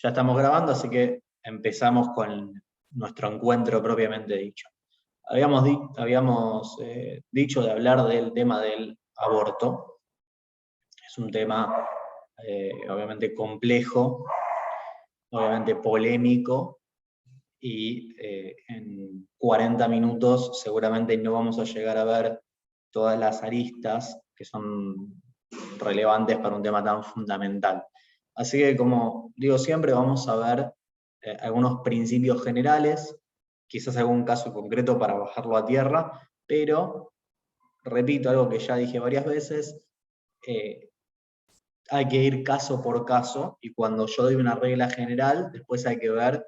Ya estamos grabando, así que empezamos con nuestro encuentro propiamente dicho. Habíamos dicho de hablar del tema del aborto. Es un tema obviamente complejo, obviamente polémico, y en 40 minutos seguramente no vamos a llegar a ver todas las aristas que son relevantes para un tema tan fundamental. Así que, como digo siempre, vamos a ver algunos principios generales, quizás algún caso concreto para bajarlo a tierra, pero, repito algo que ya dije varias veces, hay que ir caso por caso, y cuando yo doy una regla general, después hay que ver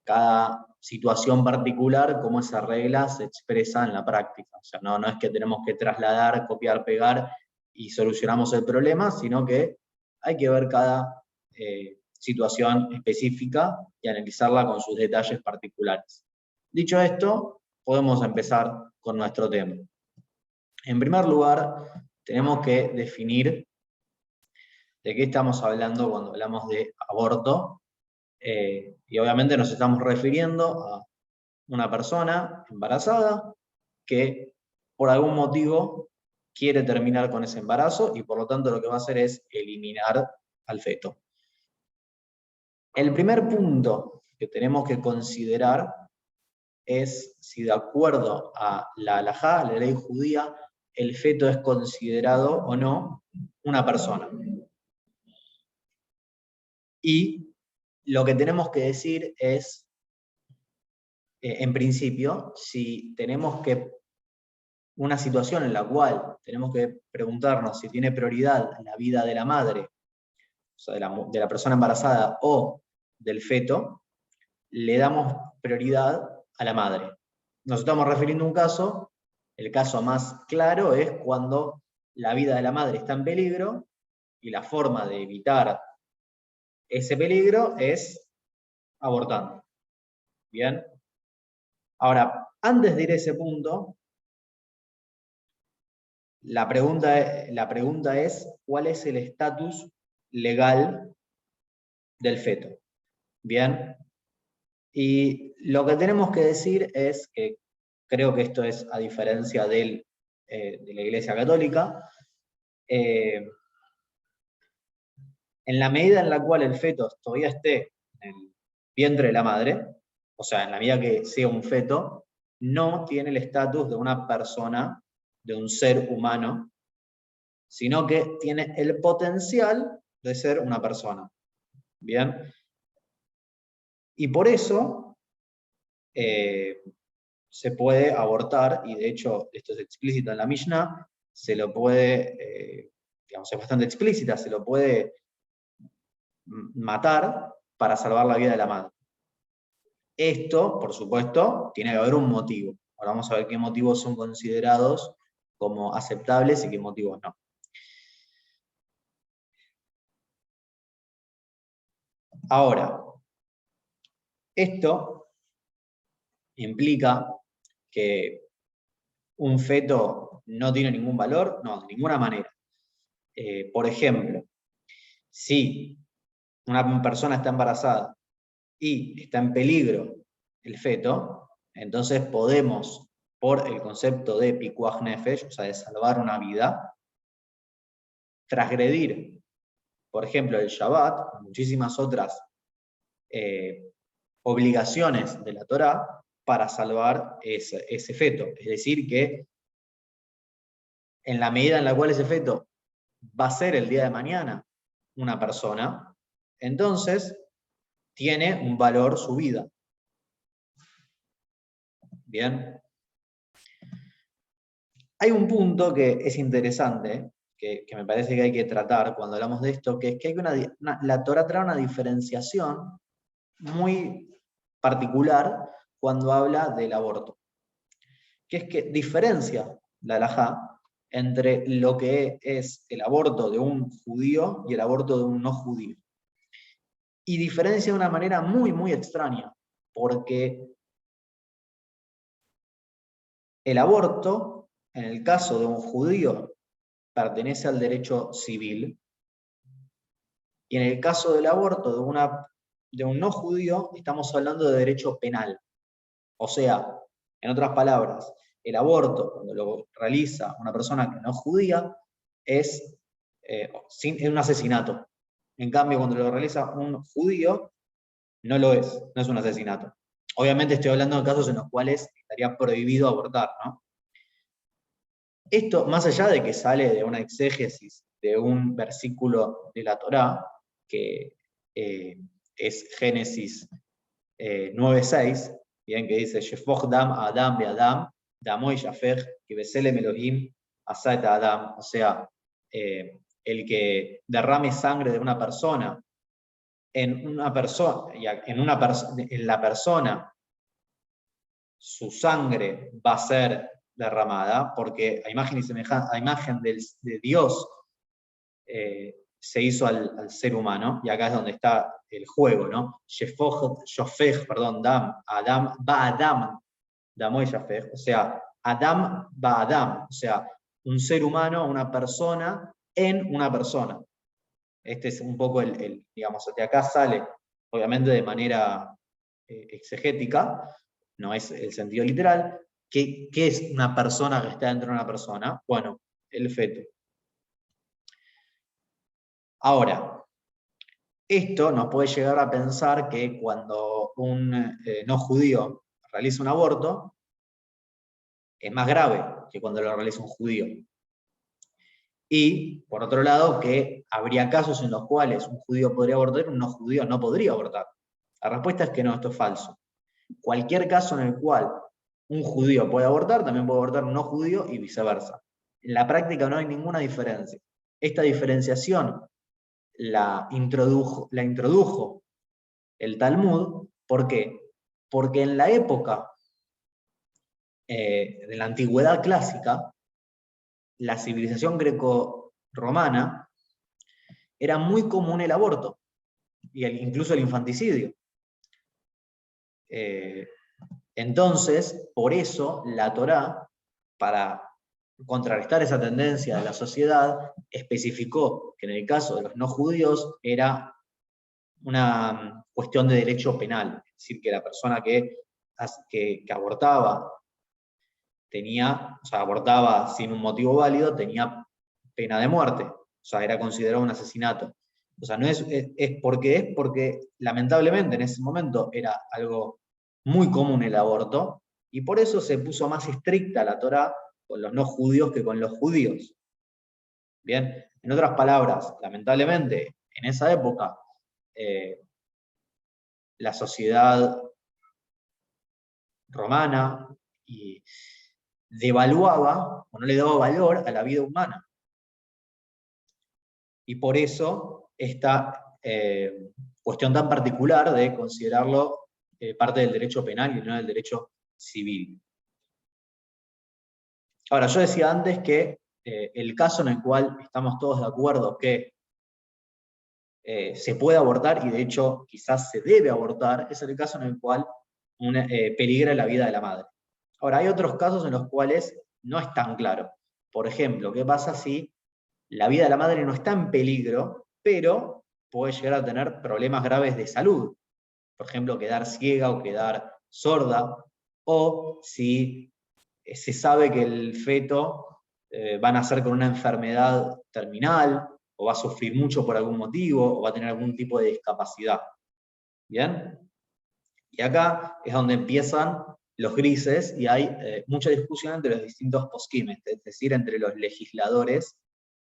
cada situación particular, cómo esa regla se expresa en la práctica. O sea, no es que tenemos que trasladar, copiar, pegar y solucionamos el problema, sino que hay que ver cada situación específica y analizarla con sus detalles particulares. Dicho esto, podemos empezar con nuestro tema. En primer lugar, tenemos que definir de qué estamos hablando cuando hablamos de aborto. Y obviamente nos estamos refiriendo a una persona embarazada que por algún motivo quiere terminar con ese embarazo y por lo tanto lo que va a hacer es eliminar al feto. El primer punto que tenemos que considerar es si, de acuerdo a la halajá, la ley judía, el feto es considerado o no una persona. Y lo que tenemos que decir es, en principio, si tenemos que una situación en la cual tenemos que preguntarnos si tiene prioridad la vida de la madre, o sea, de la persona embarazada o del feto, le damos prioridad a la madre. Nos estamos refiriendo a un caso, el caso más claro es cuando la vida de la madre está en peligro y la forma de evitar ese peligro es abortando. ¿Bien? Ahora, antes de ir a ese punto, la pregunta es, ¿cuál es el estatus legal del feto? Bien. Y lo que tenemos que decir es que, creo que esto es a diferencia de la Iglesia Católica, en la medida en la cual el feto todavía esté en el vientre de la madre, o sea, en la medida que sea un feto, no tiene el estatus de una persona, de un ser humano, sino que tiene el potencial de ser una persona. ¿Bien? Y por eso se puede abortar, y de hecho esto es explícito en la Mishnah, se lo puede, digamos, es bastante explícita, se lo puede matar para salvar la vida de la madre. Esto, por supuesto, tiene que haber un motivo. Ahora vamos a ver qué motivos son considerados como aceptables y qué motivos no. Ahora, esto implica que un feto no tiene ningún valor, no, de ninguna manera. Por ejemplo, si una persona está embarazada y está en peligro el feto, entonces podemos, por el concepto de pikuach nefesh, o sea, de salvar una vida, transgredir, por ejemplo, el Shabbat, muchísimas otras obligaciones de la Torá para salvar ese feto. Es decir, que en la medida en la cual ese feto va a ser el día de mañana una persona, entonces tiene un valor su vida. Bien. Hay un punto que es interesante, que me parece que hay que tratar cuando hablamos de esto, que es que hay la Torá trae una diferenciación muy particular cuando habla del aborto, que es que diferencia la halajá entre lo que es el aborto de un judío y el aborto de un no judío. Y diferencia de una manera muy, muy extraña, porque el aborto, en el caso de un judío, pertenece al derecho civil, y en el caso del aborto de una de un no judío, estamos hablando de derecho penal. O sea, en otras palabras, el aborto, cuando lo realiza una persona que no es judía, es un asesinato. En cambio, cuando lo realiza un judío, no lo es, no es un asesinato. Obviamente estoy hablando de casos en los cuales estaría prohibido abortar, ¿no? Esto, más allá de que sale de una exégesis de un versículo de la Torá, que es Génesis 9:6, bien, que dice, Shefoch dam Adam be Adam, damoy Shafech, que beselem Elohim, asat Adam, o sea, el que derrame sangre de una persona en la persona, su sangre va a ser derramada, porque a imagen y semejanza, a imagen de Dios se hizo al ser humano, y acá es donde está el juego, ¿no? Shofech, perdón, Dam, Adam, va Adam, Damoy Shafech, o sea, Adam va Adam, o sea, un ser humano, una persona en una persona. Este es un poco digamos, de acá sale, obviamente de manera exegética, no es el sentido literal. ¿Qué es una persona que está dentro de una persona? Bueno, el feto. Ahora, esto nos puede llegar a pensar que cuando un no judío realiza un aborto, es más grave que cuando lo realiza un judío. Y, por otro lado, que habría casos en los cuales un judío podría abortar y un no judío no podría abortar. La respuesta es que no, esto es falso. Cualquier caso en el cual un judío puede abortar, también puede abortar un no judío y viceversa. En la práctica no hay ninguna diferencia. Esta diferenciación la introdujo el Talmud. ¿Por qué? Porque en la época de la antigüedad clásica, la civilización greco-romana, era muy común el aborto, y incluso el infanticidio. Entonces, por eso, la Torá, para contrarrestar esa tendencia de la sociedad, especificó que en el caso de los no judíos era una cuestión de derecho penal, es decir, que la persona que abortaba abortaba sin un motivo válido, tenía pena de muerte, o sea, era considerado un asesinato. O sea, no es porque lamentablemente en ese momento era algo muy común el aborto, y por eso se puso más estricta la Torá con los no judíos que con los judíos. Bien, en otras palabras, lamentablemente, en esa época, la sociedad romana devaluaba o no le daba valor a la vida humana. Y por eso esta cuestión tan particular de considerarlo parte del derecho penal y no del derecho civil. Ahora, yo decía antes que el caso en el cual estamos todos de acuerdo que se puede abortar, y de hecho quizás se debe abortar, es el caso en el cual peligra la vida de la madre. Ahora, hay otros casos en los cuales no es tan claro. Por ejemplo, ¿qué pasa si la vida de la madre no está en peligro, pero puede llegar a tener problemas graves de salud? Por ejemplo, quedar ciega o quedar sorda, o si se sabe que el feto va a nacer con una enfermedad terminal, o va a sufrir mucho por algún motivo, o va a tener algún tipo de discapacidad. ¿Bien? Y acá es donde empiezan los grises y hay mucha discusión entre los distintos poskim, es decir, entre los legisladores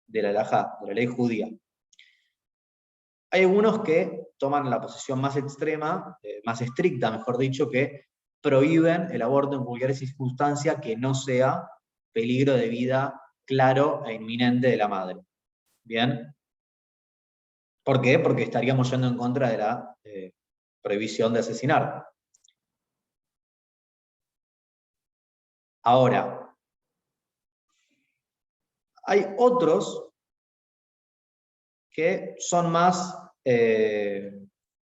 de la halajá, de la ley judía. Hay algunos que toman la posición más extrema, más estricta, mejor dicho, que prohíben el aborto en cualquier circunstancia que no sea peligro de vida claro e inminente de la madre. ¿Bien? ¿Por qué? Porque estaríamos yendo en contra de la prohibición de asesinar. Ahora, hay otros que son más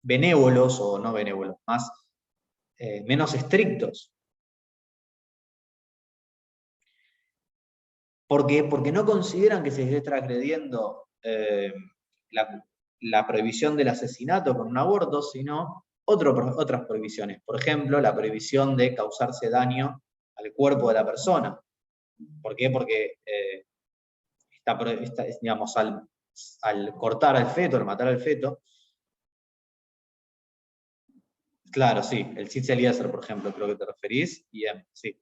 benévolos, o no benévolos, menos estrictos. ¿Por qué? Porque no consideran que se esté transgrediendo la prohibición del asesinato con un aborto, sino otras prohibiciones. Por ejemplo, la prohibición de causarse daño al cuerpo de la persona. ¿Por qué? Porque digamos, al cortar al feto, al matar al feto, claro, sí, el Tzitz Eliezer, por ejemplo, creo que te referís, y sí.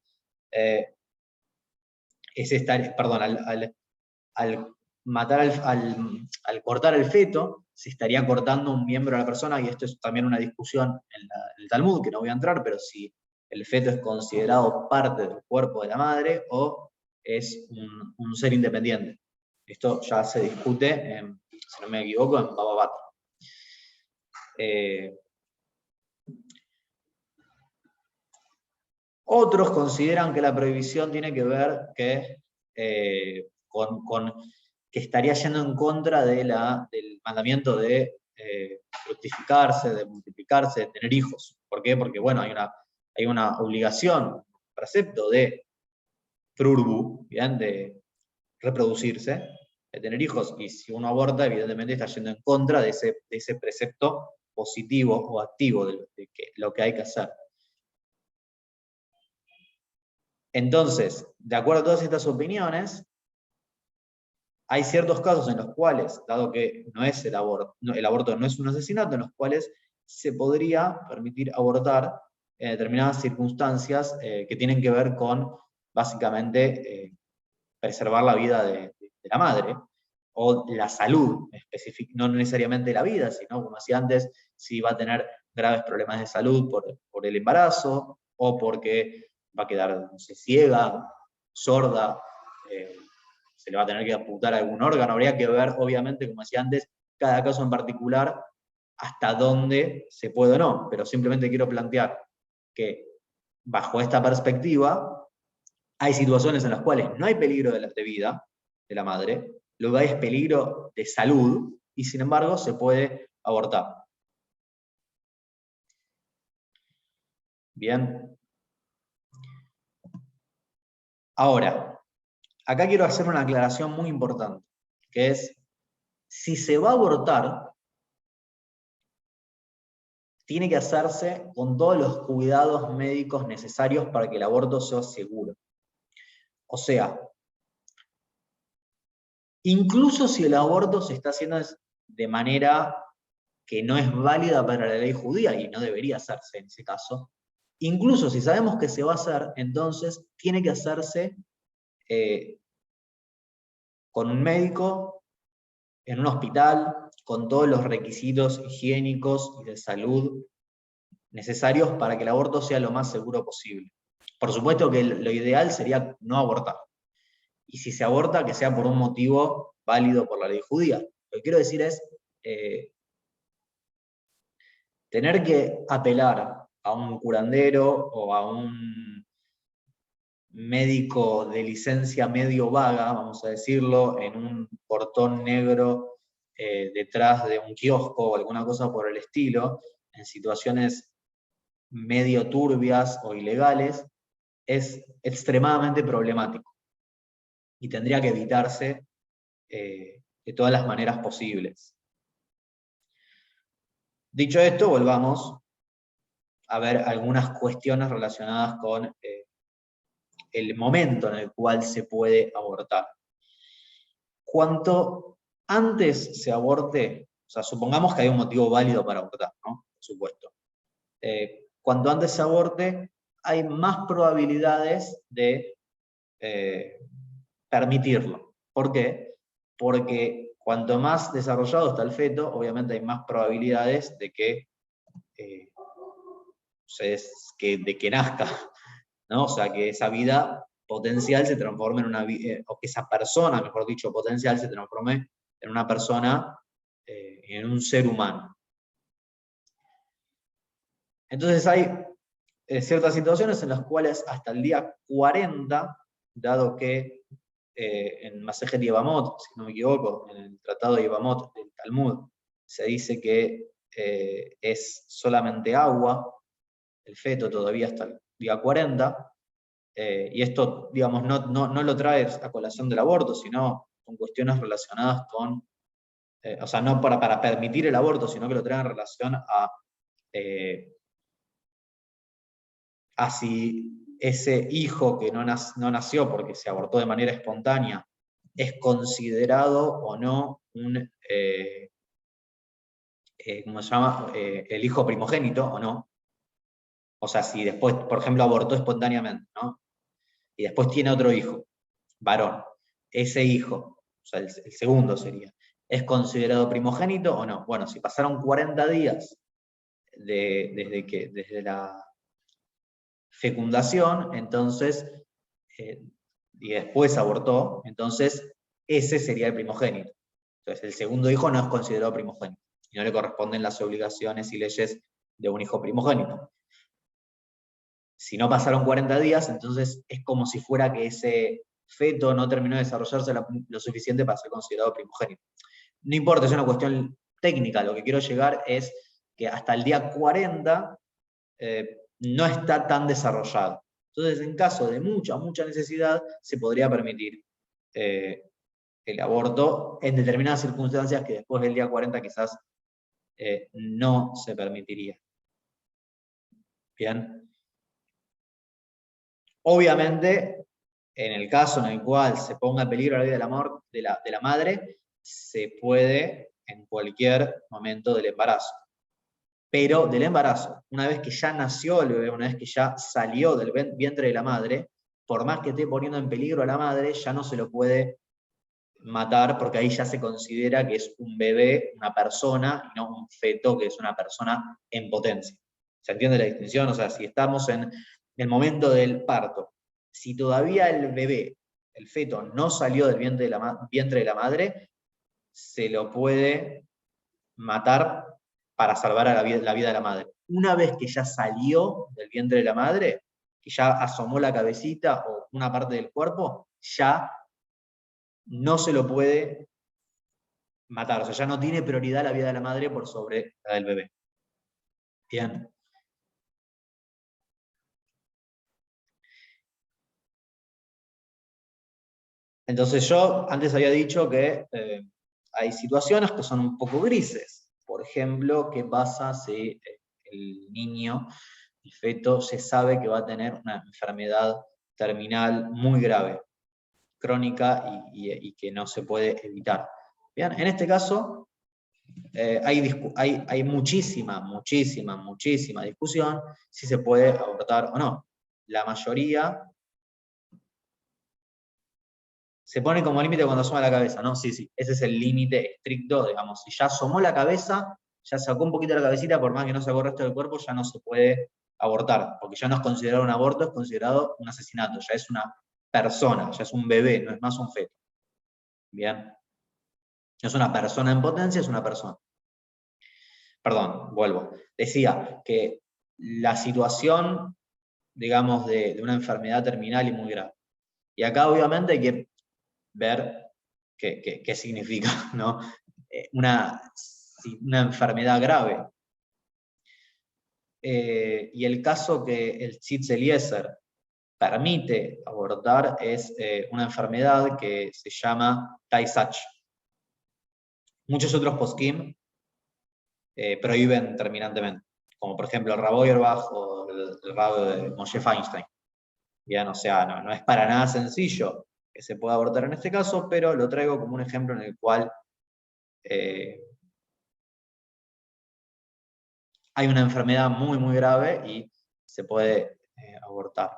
Perdón, al matar al cortar al feto, se estaría cortando un miembro de la persona, y esto es también una discusión en el Talmud, que no voy a entrar, pero si el feto es considerado parte del cuerpo de la madre o es un ser independiente. Esto ya se discute, si no me equivoco, en Baba Batra. Otros consideran que la prohibición tiene que ver con que estaría yendo en contra del mandamiento de fructificarse, de multiplicarse, de tener hijos. ¿Por qué? Porque, bueno, hay una obligación, un precepto de frurbu, ¿bien? De reproducirse, de tener hijos, y si uno aborta, evidentemente está yendo en contra de ese precepto positivo o activo de lo que hay que hacer. Entonces, de acuerdo a todas estas opiniones, hay ciertos casos en los cuales, dado que el aborto no es un asesinato, en los cuales se podría permitir abortar en determinadas circunstancias que tienen que ver con, básicamente, preservar la vida de la madre, o la salud específica, no necesariamente la vida, sino, como decía antes, si va a tener graves problemas de salud por el embarazo, o porque va a quedar, no sé, ciega, sorda, se le va a tener que amputar algún órgano. Habría que ver, obviamente, como decía antes, cada caso en particular, hasta dónde se puede o no, pero simplemente quiero plantear que bajo esta perspectiva hay situaciones en las cuales no hay peligro de vida de la madre, luego hay peligro de salud, y sin embargo se puede abortar. Bien. Ahora, acá quiero hacer una aclaración muy importante, que es, si se va a abortar, tiene que hacerse con todos los cuidados médicos necesarios para que el aborto sea seguro. O sea, incluso si el aborto se está haciendo de manera que no es válida para la ley judía, y no debería hacerse en ese caso, incluso si sabemos que se va a hacer, entonces tiene que hacerse con un médico, en un hospital, con todos los requisitos higiénicos y de salud necesarios para que el aborto sea lo más seguro posible. Por supuesto que lo ideal sería no abortar. Y si se aborta, que sea por un motivo válido por la ley judía. Lo que quiero decir es, tener que apelar a un curandero o a un médico de licencia medio vaga, vamos a decirlo, en un portón negro detrás de un kiosco o alguna cosa por el estilo, en situaciones medio turbias o ilegales, es extremadamente problemático y tendría que evitarse de todas las maneras posibles. Dicho esto, volvamos a ver algunas cuestiones relacionadas con el momento en el cual se puede abortar. Cuanto antes se aborte, o sea, supongamos que hay un motivo válido para abortar, ¿no? Por supuesto. Cuanto antes se aborte, hay más probabilidades de permitirlo. ¿Por qué? Porque cuanto más desarrollado está el feto, obviamente hay más probabilidades de que, de que nazca, ¿no? O sea, que esa vida potencial se transforme en una vida, o que esa persona, mejor dicho, potencial se transforme en una persona, en un ser humano. Entonces hay ciertas situaciones en las cuales hasta el día 40, dado que en Masejet Yevamot, si no me equivoco, en el tratado de Yevamot del Talmud, se dice que es solamente agua, el feto todavía hasta el día 40, y esto, digamos, no lo trae a colación del aborto, sino con cuestiones relacionadas con o sea, no para permitir el aborto, sino que lo traen en relación a si ese hijo que no nació porque se abortó de manera espontánea es considerado o no ¿cómo se llama? El hijo primogénito o no. O sea, si después, por ejemplo, abortó espontáneamente, ¿no? Y después tiene otro hijo, varón. Ese hijo, o sea, el segundo sería, ¿es considerado primogénito o no? Bueno, si pasaron 40 días desde la fecundación, entonces, y después abortó, entonces ese sería el primogénito. Entonces, el segundo hijo no es considerado primogénito, y no le corresponden las obligaciones y leyes de un hijo primogénito. Si no pasaron 40 días, entonces es como si fuera que ese feto no terminó de desarrollarse lo suficiente para ser considerado primogénito. No importa, es una cuestión técnica, lo que quiero llegar es que hasta el día 40 no está tan desarrollado. Entonces, en caso de mucha necesidad, se podría permitir el aborto en determinadas circunstancias que después del día 40 quizás no se permitiría. Bien. Obviamente, en el caso en el cual se ponga en peligro la vida de la madre, se puede en cualquier momento del embarazo. Pero del embarazo, una vez que ya nació el bebé, una vez que ya salió del vientre de la madre, por más que esté poniendo en peligro a la madre, ya no se lo puede matar porque ahí ya se considera que es un bebé, una persona, y no un feto que es una persona en potencia. ¿Se entiende la distinción? O sea, si estamos en el momento del parto, si todavía el bebé, el feto, no salió del vientre de la madre, se lo puede matar para salvar a la vida de la madre. Una vez que ya salió del vientre de la madre, que ya asomó la cabecita o una parte del cuerpo, ya no se lo puede matar. O sea, ya no tiene prioridad la vida de la madre por sobre la del bebé. Bien. Entonces yo antes había dicho que hay situaciones que son un poco grises. Por ejemplo, ¿qué pasa si el niño, el feto, se sabe que va a tener una enfermedad terminal muy grave, crónica y que no se puede evitar? Bien, en este caso hay muchísima discusión si se puede abortar o no. La mayoría se pone como límite cuando asoma la cabeza, ¿no? Sí, ese es el límite estricto, digamos. Si ya asomó la cabeza, ya sacó un poquito la cabecita, por más que no sacó el resto del cuerpo, ya no se puede abortar, porque ya no es considerado un aborto, es considerado un asesinato, ya es una persona, ya es un bebé, no es más un feto. Bien. No es una persona en potencia, es una persona. Perdón, vuelvo. Decía que la situación, digamos, de una enfermedad terminal y muy grave. Y acá obviamente hay que ver qué significa, ¿no? Una enfermedad grave. Y el caso que el Tzitz Eliezer permite abortar es una enfermedad que se llama Tay-Sachs. Muchos otros poskim prohíben terminantemente, como por ejemplo el Rav Auerbach o el Rav de Moshe Feinstein. Bien, o sea, no es para nada sencillo que se pueda abortar en este caso, pero lo traigo como un ejemplo en el cual hay una enfermedad muy grave y se puede abortar.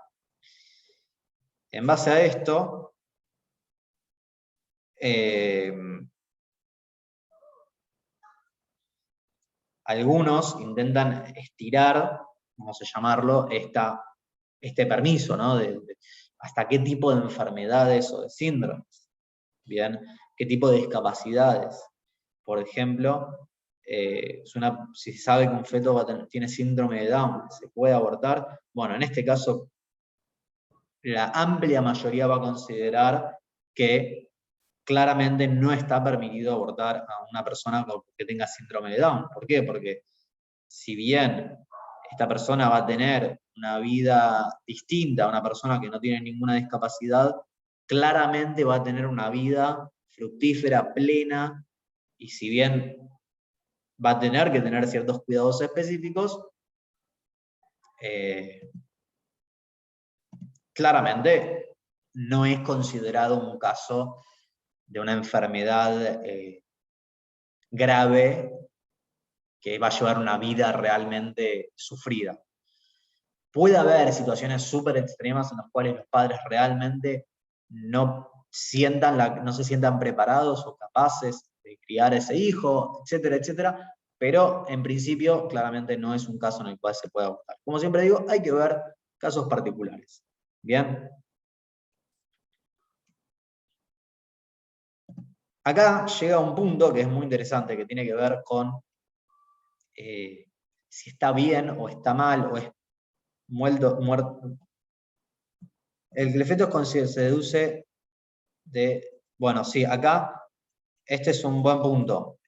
En base a esto, algunos intentan estirar, vamos a llamarlo, este permiso, ¿no? Hasta qué tipo de enfermedades o de síndromes, ¿bien? ¿Qué tipo de discapacidades? Por ejemplo, si se sabe que un feto tiene síndrome de Down, ¿se puede abortar? Bueno, en este caso, la amplia mayoría va a considerar que claramente no está permitido abortar a una persona que tenga síndrome de Down. ¿Por qué? Porque si bien esta persona va a tener una vida distinta a una persona que no tiene ninguna discapacidad, claramente va a tener una vida fructífera, plena, y si bien va a tener que tener ciertos cuidados específicos, claramente no es considerado un caso de una enfermedad grave que va a llevar una vida realmente sufrida. Puede haber situaciones súper extremas en las cuales los padres realmente no se sientan preparados o capaces de criar a ese hijo, etcétera, etcétera, pero en principio claramente no es un caso en el cual se pueda abortar. Como siempre digo, hay que ver casos particulares. Bien. Acá llega un punto que es muy interesante, que tiene que ver con si está bien o está mal, o es muerto. El feto se deduce de, bueno, sí, acá este es un buen punto.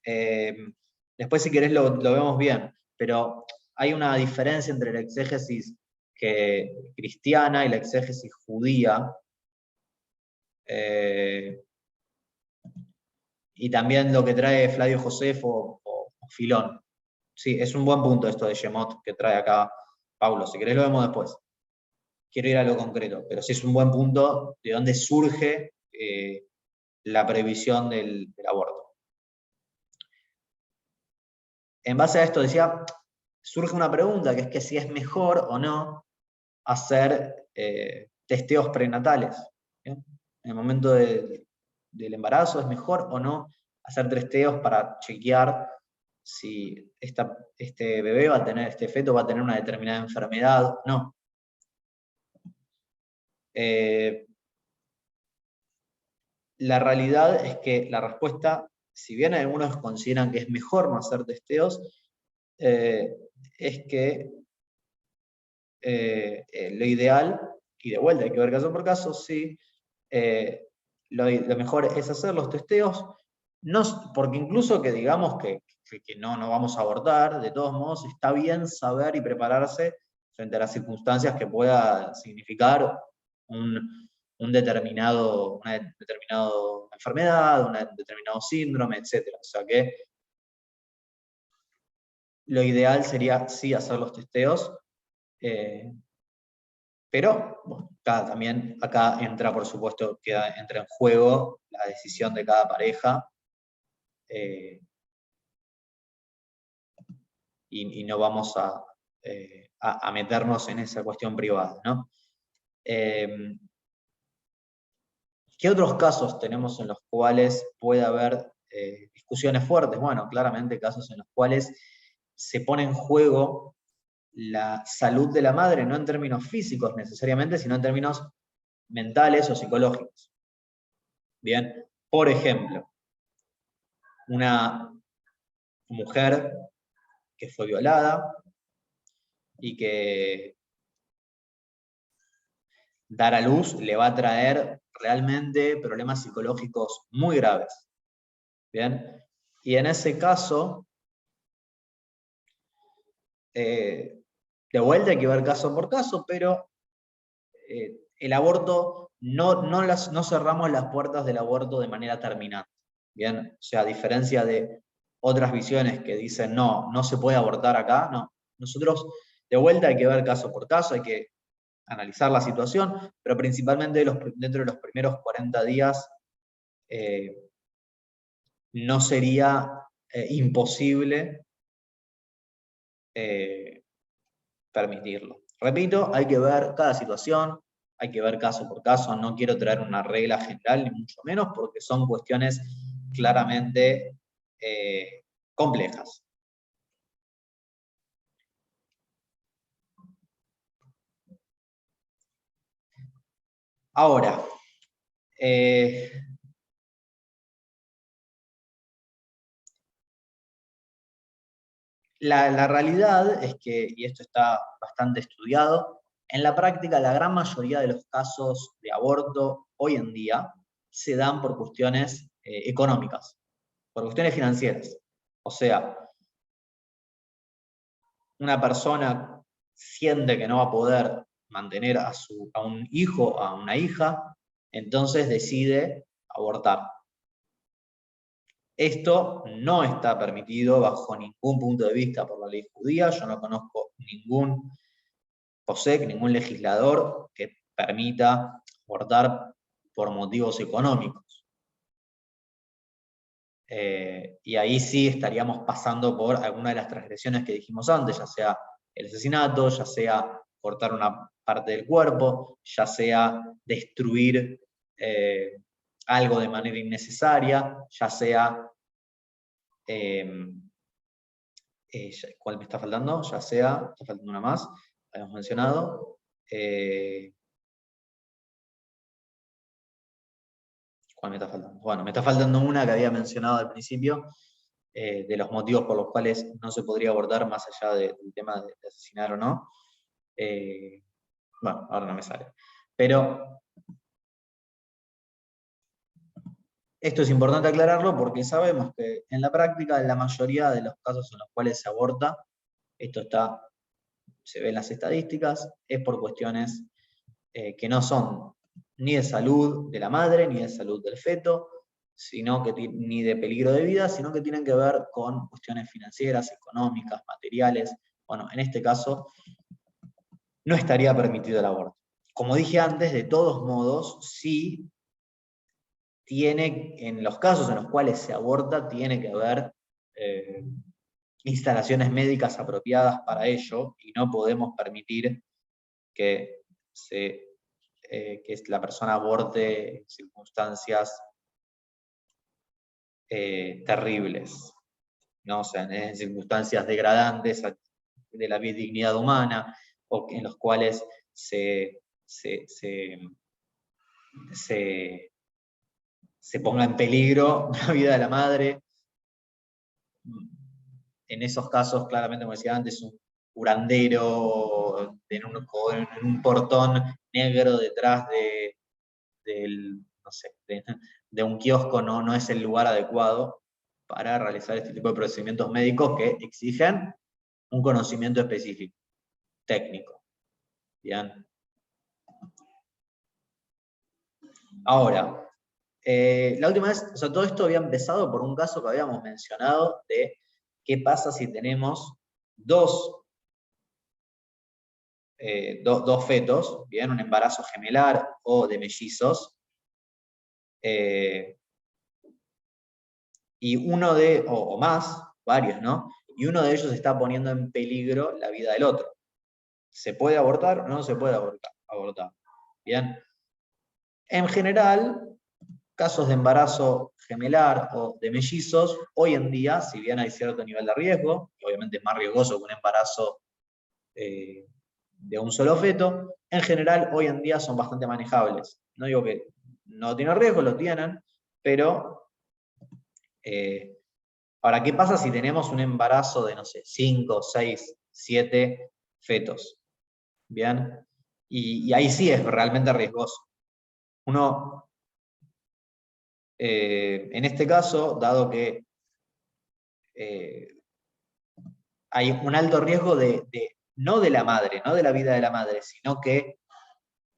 Después si querés lo vemos bien, pero hay una diferencia entre la exégesis cristiana y la exégesis judía, y también lo que trae Flavio Josefo o Filón. Sí, es un buen punto esto de Gemot que trae acá Paulo. Si querés lo vemos después. Quiero ir a lo concreto, pero sí es un buen punto de dónde surge la prohibición del aborto. En base a esto decía, surge una pregunta, que es que si es mejor o no hacer testeos prenatales. ¿Bien? En el momento del embarazo, ¿es mejor o no hacer testeos para chequear si este bebé va a tener, este feto va a tener una determinada enfermedad? No. La realidad es que la respuesta, si bien algunos consideran que es mejor no hacer testeos, es que lo ideal, y de vuelta hay que ver caso por caso, sí, lo mejor es hacer los testeos, no, porque incluso que digamos que no vamos a abortar, de todos modos está bien saber y prepararse frente a las circunstancias que pueda significar una determinada enfermedad, un determinado síndrome, etc. O sea que lo ideal sería sí hacer los testeos, pero bueno, también acá entra, por supuesto, entra en juego la decisión de cada pareja, y no vamos a meternos en esa cuestión privada, ¿no? ¿Qué otros casos tenemos en los cuales puede haber discusiones fuertes? Bueno, claramente casos en los cuales se pone en juego la salud de la madre, no en términos físicos necesariamente, sino en términos mentales o psicológicos. Bien, por ejemplo, una mujer que fue violada y que dar a luz le va a traer realmente problemas psicológicos muy graves. Bien, y en ese caso, de vuelta hay que ver caso por caso, pero el aborto, no cerramos las puertas del aborto de manera terminante. Bien, o sea, a diferencia de otras visiones que dicen no se puede abortar acá, no. Nosotros, de vuelta, hay que ver caso por caso, hay que analizar la situación, pero principalmente dentro de los primeros 40 días no sería imposible permitirlo. Repito, hay que ver cada situación, hay que ver caso por caso, no quiero traer una regla general, ni mucho menos, porque son cuestiones claramente complejas. Ahora, la realidad es que, y esto está bastante estudiado, en la práctica la gran mayoría de los casos de aborto hoy en día se dan por cuestiones económicas, por cuestiones financieras. O sea, una persona siente que no va a poder mantener a un hijo, a una hija, entonces decide abortar. Esto no está permitido bajo ningún punto de vista por la ley judía. Yo no conozco ningún POSEC, ningún legislador que permita abortar por motivos económicos. Y ahí sí estaríamos pasando por alguna de las transgresiones que dijimos antes, ya sea el asesinato, ya sea cortar una parte del cuerpo, ya sea destruir algo de manera innecesaria, ya sea... ¿cuál me está faltando? Ya sea, está faltando una más, habíamos mencionado. ¿Cuál me está faltando? Bueno, me está faltando una que había mencionado al principio, de los motivos por los cuales no se podría abordar más allá del tema de asesinar o no. Bueno, ahora no me sale. Pero esto es importante aclararlo porque sabemos que en la práctica, en la mayoría de los casos en los cuales se aborta, esto se ve en las estadísticas, es por cuestiones que no son ni de salud de la madre, ni de salud del feto, ni de peligro de vida, sino que tienen que ver con cuestiones financieras, económicas, materiales. Bueno, en este caso no estaría permitido el aborto. Como dije antes, de todos modos, sí en los casos en los cuales se aborta, tiene que haber instalaciones médicas apropiadas para ello, y no podemos permitir que la persona aborte en circunstancias terribles, ¿no? O sea, en circunstancias degradantes de la dignidad humana, o en los cuales se ponga en peligro la vida de la madre. En esos casos, claramente, como decía antes, un curandero en un portón negro detrás no sé, de un kiosco no es el lugar adecuado para realizar este tipo de procedimientos médicos que exigen un conocimiento específico, técnico. Bien. Ahora, la última vez, o sea, todo esto había empezado por un caso que habíamos mencionado de qué pasa si tenemos dos fetos, bien, un embarazo gemelar o de mellizos, y o más, varios, ¿no? Y uno de ellos está poniendo en peligro la vida del otro. ¿Se puede abortar o no se puede abortar? Bien. En general, casos de embarazo gemelar o de mellizos, hoy en día, si bien hay cierto nivel de riesgo, obviamente es más riesgoso que un embarazo de un solo feto, en general hoy en día son bastante manejables. No digo que no tienen riesgo, lo tienen, pero ahora, ¿qué pasa si tenemos un embarazo de, no sé, 5, 6, 7 fetos? Bien, y ahí sí es realmente riesgoso. Uno, en este caso, dado que hay un alto riesgo no de la madre, no de la vida de la madre, sino que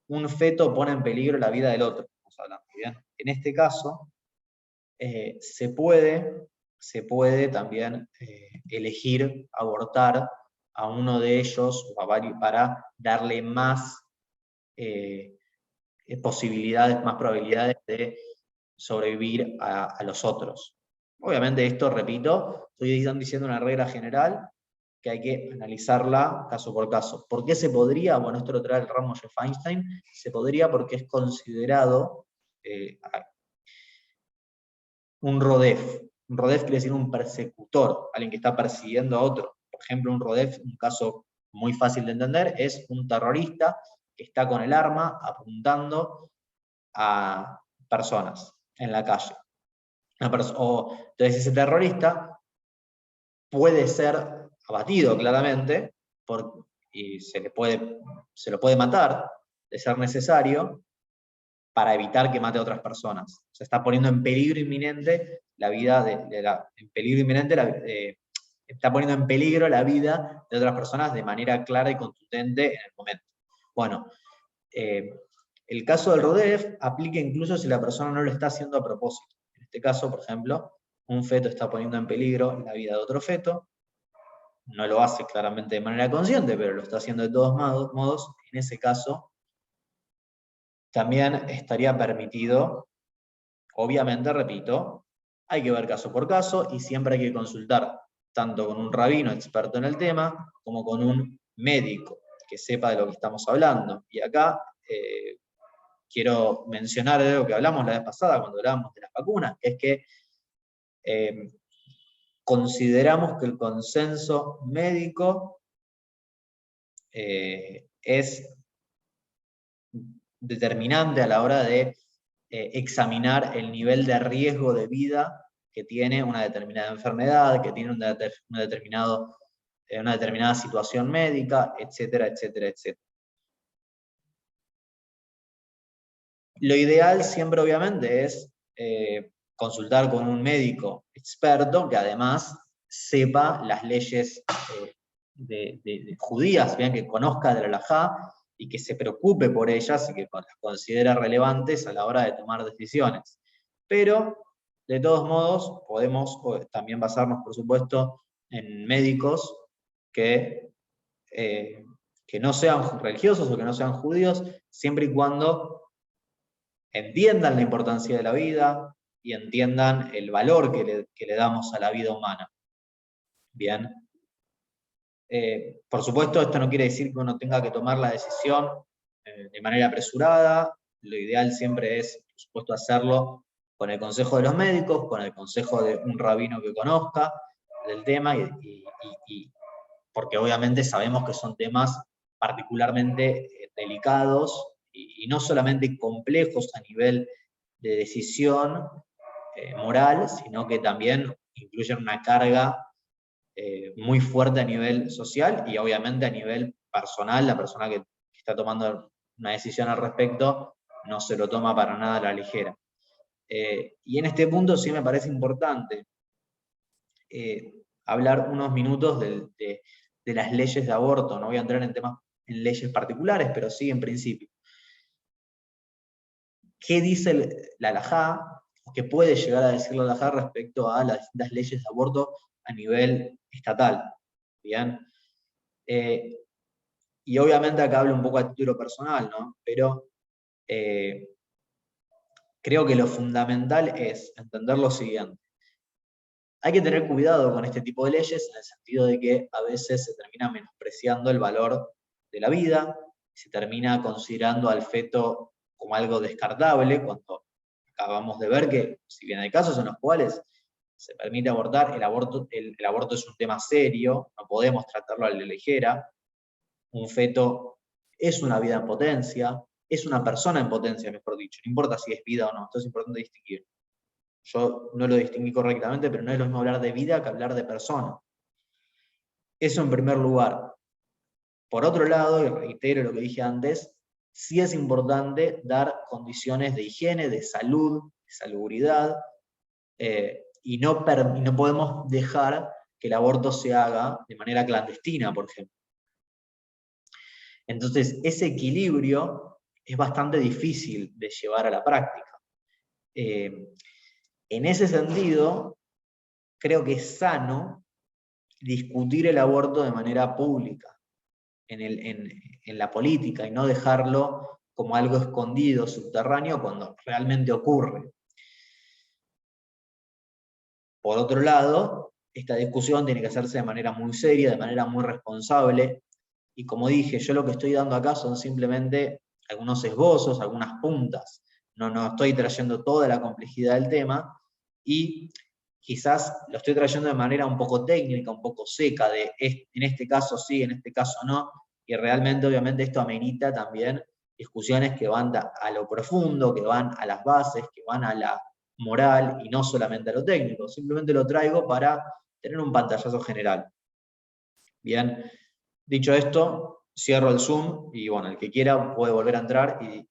un feto pone en peligro la vida del otro. Estamos hablando, ¿bien? En este caso, se puede también elegir abortar a uno de ellos o a varios para darle más posibilidades, más probabilidades de sobrevivir a los otros. Obviamente esto, repito, estoy diciendo una regla general que hay que analizarla caso por caso. ¿Por qué se podría? Bueno, esto lo trae el Ramos de Feinstein. Se podría porque es considerado un rodef. Un rodef quiere decir un persecutor, alguien que está persiguiendo a otro. Por ejemplo, un rodef, un caso muy fácil de entender, es un terrorista que está con el arma apuntando a personas en la calle. Entonces ese terrorista puede ser abatido claramente y se lo puede matar de ser necesario para evitar que mate a otras personas. Se está poniendo en peligro inminente la vida está poniendo en peligro la vida de otras personas de manera clara y contundente en el momento. Bueno, el caso del RODEF aplica incluso si la persona no lo está haciendo a propósito. En este caso, por ejemplo, un feto está poniendo en peligro la vida de otro feto, no lo hace claramente de manera consciente, pero lo está haciendo de todos modos, en ese caso también estaría permitido, obviamente, repito, hay que ver caso por caso y siempre hay que consultar tanto con un rabino experto en el tema como con un médico que sepa de lo que estamos hablando. Y acá quiero mencionar algo que hablamos la vez pasada cuando hablábamos de las vacunas, que es que consideramos que el consenso médico es determinante a la hora de examinar el nivel de riesgo de vida que tiene una determinada enfermedad, que tiene una determinada situación médica, etcétera, etcétera, etcétera. Lo ideal siempre, obviamente, es consultar con un médico experto que además sepa las leyes de judías, bien, que conozca de la halajá y que se preocupe por ellas y que las considere relevantes a la hora de tomar decisiones. Pero, de todos modos, podemos también basarnos, por supuesto, en médicos que no sean religiosos o que no sean judíos, siempre y cuando entiendan la importancia de la vida y entiendan el valor que le damos a la vida humana. Bien. Por supuesto, esto no quiere decir que uno tenga que tomar la decisión de manera apresurada. Lo ideal siempre es, por supuesto, hacerlo con el consejo de los médicos, con el consejo de un rabino que conozca del tema, porque obviamente sabemos que son temas particularmente delicados y no solamente complejos a nivel de decisión moral, sino que también incluyen una carga muy fuerte a nivel social y obviamente a nivel personal. La persona que está tomando una decisión al respecto no se lo toma para nada a la ligera. Y en este punto sí me parece importante hablar unos minutos de las leyes de aborto. No voy a entrar en leyes particulares, pero sí en principio. ¿Qué dice la halajá? ¿Qué puede llegar a decir la halajá respecto a las distintas leyes de aborto a nivel estatal? ¿Bien? Y obviamente acá hablo un poco a título personal, ¿no? Pero creo que lo fundamental es entender lo siguiente. Hay que tener cuidado con este tipo de leyes en el sentido de que a veces se termina menospreciando el valor de la vida, se termina considerando al feto como algo descartable, cuando acabamos de ver que, si bien hay casos en los cuales se permite abortar, el aborto es un tema serio, no podemos tratarlo a la ligera. Un feto es una vida en potencia, es una persona en potencia, mejor dicho, no importa si es vida o no, esto es importante distinguir. Yo no lo distinguí correctamente, pero no es lo mismo hablar de vida que hablar de persona. Eso en primer lugar. Por otro lado, y reitero lo que dije antes, sí es importante dar condiciones de higiene, de salud, de salubridad, y no podemos dejar que el aborto se haga de manera clandestina, por ejemplo. Entonces, ese equilibrio es bastante difícil de llevar a la práctica. En ese sentido, creo que es sano discutir el aborto de manera pública, en la política, y no dejarlo como algo escondido, subterráneo, cuando realmente ocurre. Por otro lado, esta discusión tiene que hacerse de manera muy seria, de manera muy responsable, y como dije, yo lo que estoy dando acá son simplemente algunos esbozos, algunas puntas. No estoy trayendo toda la complejidad del tema, y quizás lo estoy trayendo de manera un poco técnica, un poco seca, en este caso sí, en este caso no, y realmente obviamente esto amerita también discusiones que van a lo profundo, que van a las bases, que van a la moral y no solamente a lo técnico. Simplemente lo traigo para tener un pantallazo general. Bien, dicho esto, cierro el Zoom y bueno, el que quiera puede volver a entrar y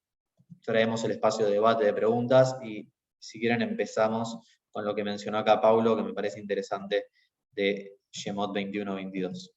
traemos el espacio de debate, de preguntas, y si quieren empezamos con lo que mencionó acá Paulo, que me parece interesante, de Shemot 21-22.